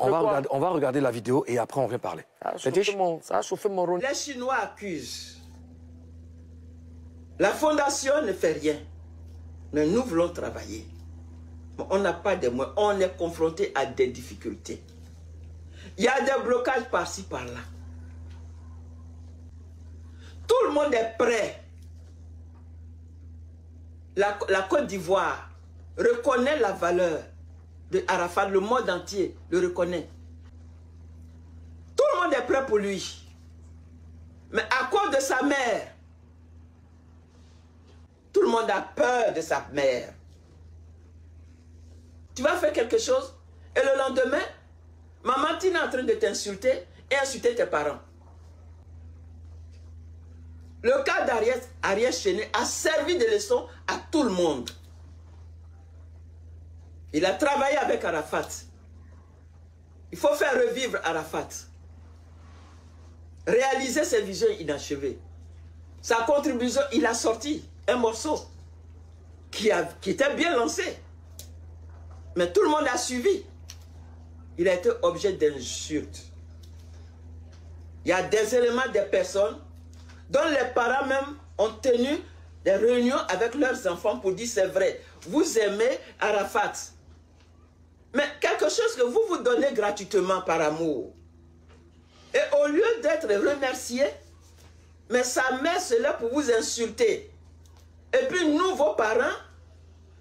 On va regarder la vidéo et après on vient parler. Ça a chauffé mon rôle. Les Chinois accusent. La fondation ne fait rien. Mais nous voulons travailler. On n'a pas de moyens. On est confronté à des difficultés. Il y a des blocages par-ci, par-là. Tout le monde est prêt. La Côte d'Ivoire reconnaît la valeur de Arafat. Le monde entier le reconnaît. Tout le monde est prêt pour lui. Mais à cause de sa mère, tout le monde a peur de sa mère. Tu vas faire quelque chose et le lendemain, maman Tina est en train de t'insulter et insulter tes parents. Le cas d'Ariès Chéné a servi de leçon à tout le monde. Il a travaillé avec Arafat. Il faut faire revivre Arafat. Réaliser ses visions inachevées. Sa contribution, il a sorti un morceau qui était bien lancé. Mais tout le monde a suivi. Il a été objet d'insultes. Il y a des éléments, des personnes dont les parents même ont tenu des réunions avec leurs enfants pour dire c'est vrai, vous aimez Arafat. Mais quelque chose que vous donnez gratuitement par amour. Et au lieu d'être remercié, mais sa mère c'est là pour vous insulter. Et puis nous, vos parents,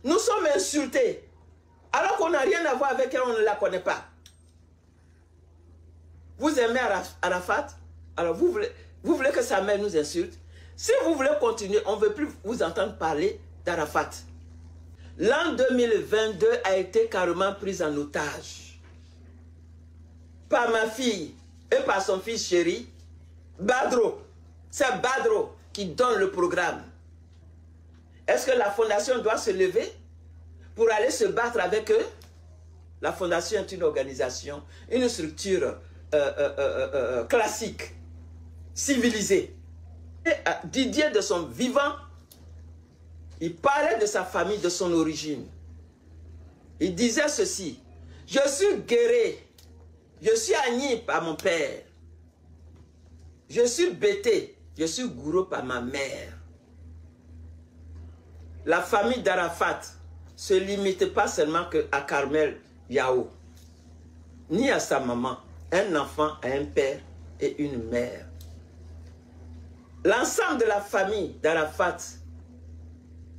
nous sommes insultés. Alors qu'on n'a rien à voir avec elle, on ne la connaît pas. Vous aimez Arafat, alors vous voulez que sa mère nous insulte. Si vous voulez continuer, on ne veut plus vous entendre parler d'Arafat. L'an 2022 a été carrément pris en otage par ma fille et par son fils chéri, Badro. C'est Badro qui donne le programme. Est-ce que la fondation doit se lever pour aller se battre avec eux? La fondation est une organisation, une structure classique, civilisée. Et Didier, de son vivant, il parlait de sa famille, de son origine. Il disait ceci: je suis guéré, je suis Agni par mon père, je suis Bété, je suis Gouro par ma mère. La famille d'Arafat ne se limite pas seulement à Carmel Yao, ni à sa maman. Un enfant a un père et une mère. L'ensemble de la famille d'Arafat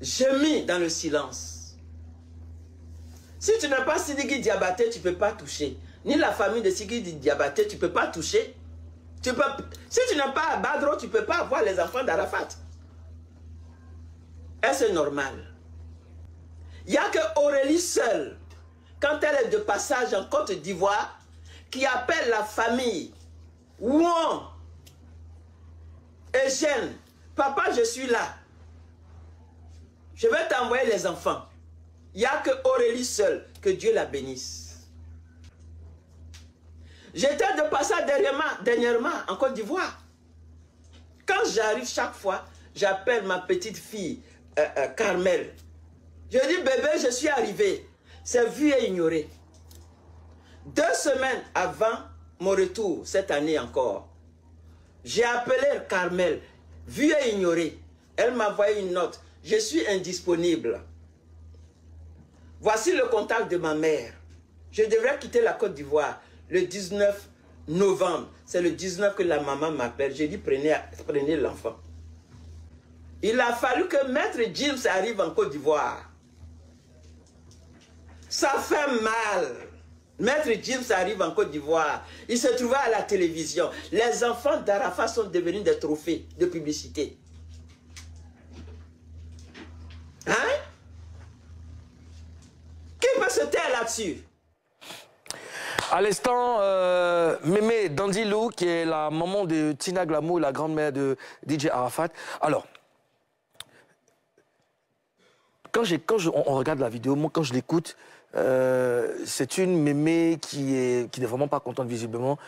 gémit dans le silence. Si tu n'as pas Sidiki Diabaté, tu ne peux pas toucher. Ni la famille de Sidiki Diabaté, tu ne peux pas toucher. Si tu n'as pas Badro, tu ne peux pas avoir les enfants d'Arafat. Est-ce normal? Il n'y a que Aurélie seule, quand elle est de passage en Côte d'Ivoire, qui appelle la famille Ouan et Jeanne. Papa, je suis là. Je vais t'envoyer les enfants. Il n'y a que Aurélie seule, que Dieu la bénisse. J'étais de passage dernièrement en Côte d'Ivoire. Quand j'arrive chaque fois, j'appelle ma petite fille Carmel. Je dis, bébé, je suis arrivé. C'est vu et ignoré. 2 semaines avant mon retour, cette année encore, j'ai appelé Carmel, vu et ignoré. Elle m'a envoyé une note. Je suis indisponible. Voici le contact de ma mère. Je devrais quitter la Côte d'Ivoire le 19 novembre. C'est le 19 que la maman m'appelle. J'ai dit, prenez l'enfant. Il a fallu que Maître James arrive en Côte d'Ivoire. Ça fait mal. Maître James arrive en Côte d'Ivoire. Il se trouvait à la télévision. Les enfants d'Arafat sont devenus des trophées de publicité. Hein? Qui peut se taire là-dessus? À l'instant, Mémé Dandilou, qui est la maman de Tina Glamour, la grand-mère de DJ Arafat. Alors, quand on regarde la vidéo, moi, quand je l'écoute, c'est une Mémé qui n'est vraiment pas contente visiblement.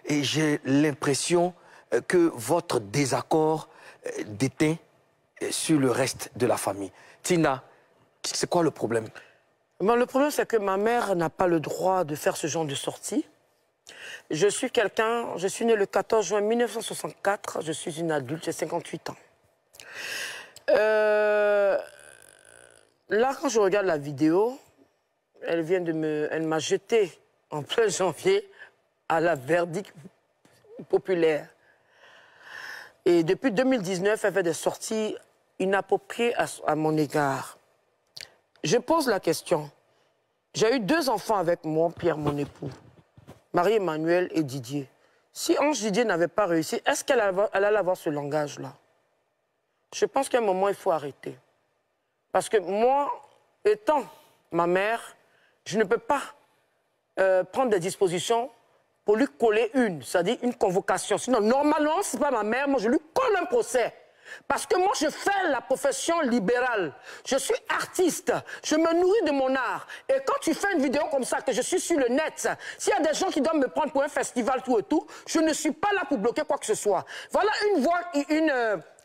Et j'ai l'impression que votre désaccord déteint sur le reste de la famille. Tina, c'est quoi le problème? Bon, le problème, c'est que ma mère n'a pas le droit de faire ce genre de sortie. Je suis né le 14 juin 1964, je suis une adulte, j'ai 58 ans. Là, quand je regarde la vidéo, elle m'a jeté en plein janvier à la verdict populaire. Et depuis 2019, elle fait des sorties inappropriées à mon égard. Je pose la question. J'ai eu 2 enfants avec moi, Pierre, mon époux, Marie-Emmanuel et Didier. Si Ange Didier n'avait pas réussi, est-ce qu'elle allait avoir ce langage-là? Je pense qu'à un moment, il faut arrêter. Parce que moi, étant ma mère, je ne peux pas prendre des dispositions pour lui coller c'est-à-dire une convocation. Sinon, normalement, ce n'est pas ma mère, moi, je lui colle un procès. Parce que moi, je fais la profession libérale. Je suis artiste. Je me nourris de mon art. Et quand tu fais une vidéo comme ça, que je suis sur le net, s'il y a des gens qui doivent me prendre pour un festival, tout et tout, je ne suis pas là pour bloquer quoi que ce soit. Voilà une voix,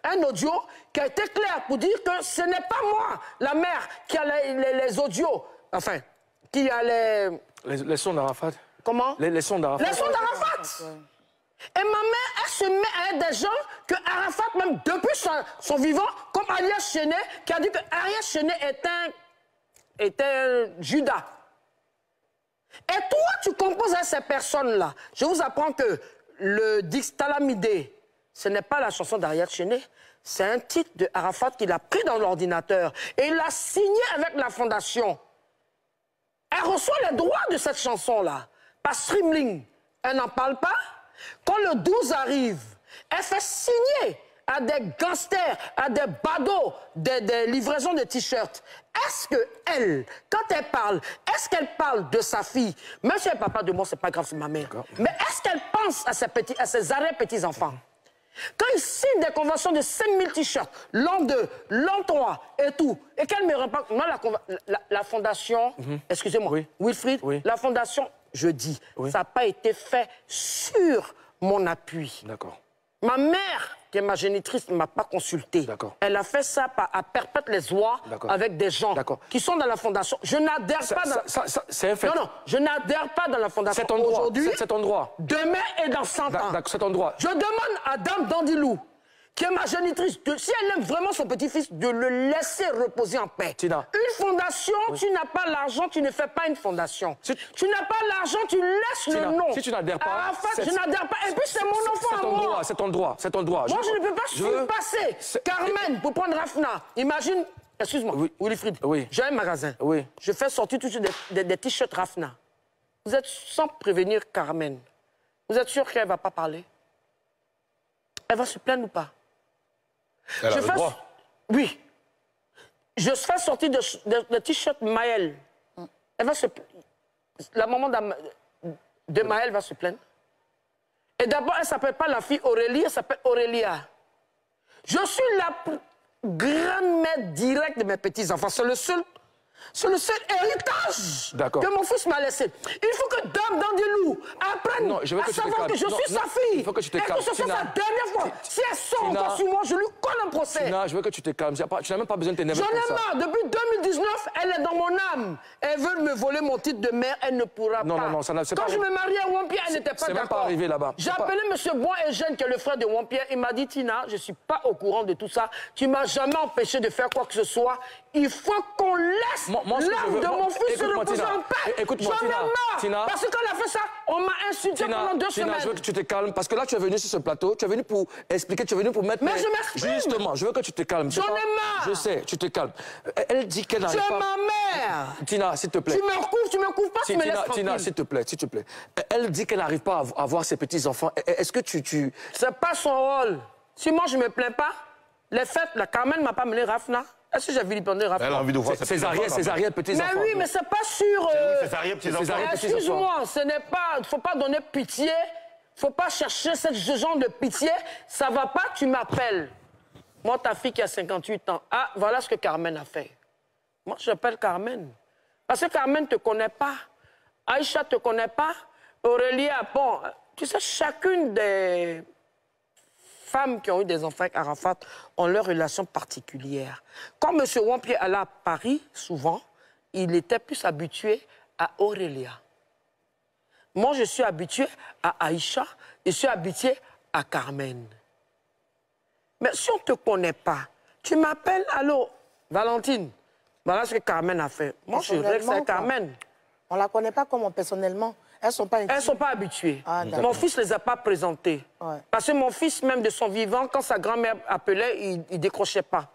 un audio qui a été clair pour dire que ce n'est pas moi, la mère, qui a les audios. Enfin, qui a les sons d'Arafat. Comment? Les sons d'Arafat. Les sons d'Arafat. Et ma mère, elle se met à être des gens que Arafat, même depuis son vivant, comme Ariel Chenet, qui a dit que Ariel Chenet était un Judas. Et toi, tu composes à ces personnes-là. Je vous apprends que le Dixtalamidé, ce n'est pas la chanson d'Ariel Chenet, c'est un titre de Arafat qu'il a pris dans l'ordinateur. Et il l'a signé avec la fondation. Elle reçoit les droits de cette chanson-là. Par Streamling, elle n'en parle pas. Quand le 12 arrive, elle fait signer à des gangsters, à des badauds, des livraisons de t-shirts. Est-ce qu'elle, quand elle parle, est-ce qu'elle parle de sa fille? Même si elle ne parle pas de moi, c'est pas grave, c'est ma mère. Mais est-ce qu'elle pense à ses arrière-petits-enfants? Quand ils signent des conventions de 5000 t-shirts, l'an 2, l'an 3 et tout, et qu'elle me reparle, moi, la fondation, excusez-moi, oui. Wilfried, oui. La fondation, je dis, oui. Ça n'a pas été fait sur mon appui. D'accord. Ma mère, qui est ma génitrice, ne m'a pas consulté. D'accord. Elle a fait ça à Perpète-les-Oies avec des gens qui sont dans la fondation. Je n'adhère pas dans... C'est un fait. Non, je n'adhère pas dans la fondation aujourd'hui. Cet endroit. Demain et dans 100 ans. Cet endroit. Je demande à Dame Dandilou, qui est ma génitrice, si elle aime vraiment son petit-fils, de le laisser reposer en paix. Tina. Une fondation, oui. Tu n'as pas l'argent, tu ne fais pas une fondation. Tu n'as pas l'argent, tu laisses Tina, le nom. Si tu n'adhères pas... Arafat, je n'adhère pas. Et puis c'est mon enfant à moi. Cet endroit. Moi, je ne peux pas surpasser Carmen pour prendre Rafna. Imagine, excuse-moi, oui. Wilfried, oui. J'ai un magasin. Oui. Je fais sortir toujours des t-shirts Rafna. Vous êtes sans prévenir Carmen. Vous êtes sûr qu'elle ne va pas parler? Elle va se plaindre ou pas? Elle a le droit. Oui. Je fais sortir de t-shirt Maël. Elle va se... La maman de Maël va se plaindre. Et d'abord, elle ne s'appelle pas la fille Aurélie, elle s'appelle Aurélia. Je suis la grand-mère directe de mes petits-enfants. C'est le seul héritage que mon fils m'a laissé. Il faut que Dame Dandilou apprenne à savoir que je suis sa fille. Il faut que tu te calmes. Et que ce soit sa dernière fois. Si elle sort encore sur moi, je lui colle un procès. Tina, je veux que tu te calmes. Tu n'as même pas besoin de t'énerver. J'en ai marre. Depuis 2019, elle est dans mon âme. Elle veut me voler mon titre de mère, elle ne pourra pas. Non, ça n'a pas. Quand je me mariais à Wampierre, elle n'était pas d'accord. C'est même pas arrivé là-bas. J'ai appelé M. Bois Eugène, qui est le frère de Wampierre. Il m'a dit, Tina, je ne suis pas au courant de tout ça. Tu ne m'as jamais empêché de faire quoi que ce soit. Il faut qu'on laisse l'âme de mon fils se reposer en paix. Écoute-moi, Tina. Parce que quand elle a fait ça, on m'a insulté pendant 2 semaines. Je veux que tu te calmes. Parce que là, tu es venu sur ce plateau, tu es venu pour expliquer, tu es venu pour mettre... Mais je m'exprime. Justement, je veux que tu te calmes. J'en ai marre. Je sais, tu te calmes. Elle dit qu'elle n'arrive pas... C'est ma mère. Tina, s'il te plaît. Tu me couvres pas, tu me laisses tranquille. Tina, s'il te plaît. Elle dit qu'elle n'arrive pas à voir ses petits-enfants. Est-ce que tu... C'est pas son rôle. Si moi, je me plains pas, les fêtes, la Carmen ne m'a pas mené Rafna. Est-ce que j'ai vilipendé Rafna? Elle a envie de voir ses arrières petits-enfants. Mais oui, mais c'est pas sûr. Ses arrières petits-enfants. Excuse-moi, ce n'est pas... Il ne faut pas donner pitié. Il ne faut pas chercher ce genre de pitié. Ça ne va pas, tu m'appelles. Moi, ta fille qui a 58 ans. Ah, voilà ce que Carmen a fait. Moi, j'appelle Carmen. Parce que Carmen ne te connaît pas. Aïcha ne te connaît pas. Aurélia, bon, tu sais, chacune des femmes qui ont eu des enfants avec Arafat ont leur relation particulière. Quand M. Wampierre allait à Paris, souvent, il était plus habitué à Aurélia. Moi, je suis habitué à Aïcha, je suis habitué à Carmen. Mais si on ne te connaît pas, tu m'appelles, allô, Valentine. Voilà ce que Carmen a fait. Moi, je règle ça avec Carmen. On ne la connaît pas comment personnellement. Elles ne sont pas intimes. Elles ne sont pas habituées. Ah, mon fils ne les a pas présentées. Ouais. Parce que mon fils, même de son vivant, quand sa grand-mère appelait, il ne décrochait pas.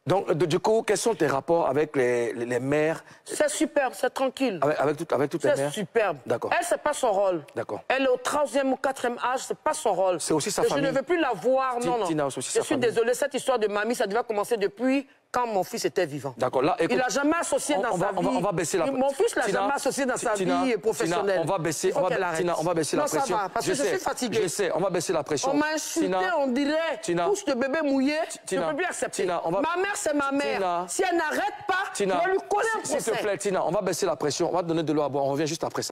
Donc, du coup, quels sont tes rapports avec les mères? C'est superbe, c'est tranquille. Avec toutes les mères? C'est superbe. D'accord. Elle, ce n'est pas son rôle. D'accord. Elle est au 3e ou 4e âge, ce n'est pas son rôle. C'est aussi sa famille. Je ne veux plus la voir, non. Tina, aussi je suis désolée, cette histoire de mamie, ça devait commencer depuis quand mon fils était vivant. D'accord. Là, écoute, il n'a jamais associé dans sa vie. On va baisser la pression. Mon fils ne l'a jamais associé dans sa vie professionnelle. Tina, on va baisser la pression. Ça va, parce que je suis fatiguée. Je sais, on va baisser la pression. On m'a insulté, on dirait, couche de bébé mouillé, je ne peux plus accepter. Ma mère, c'est ma mère. Si elle n'arrête pas, je vais lui coller un procès. S'il te plaît, Tina, on va baisser la pression, on va te donner de l'eau à boire, on revient juste après ça.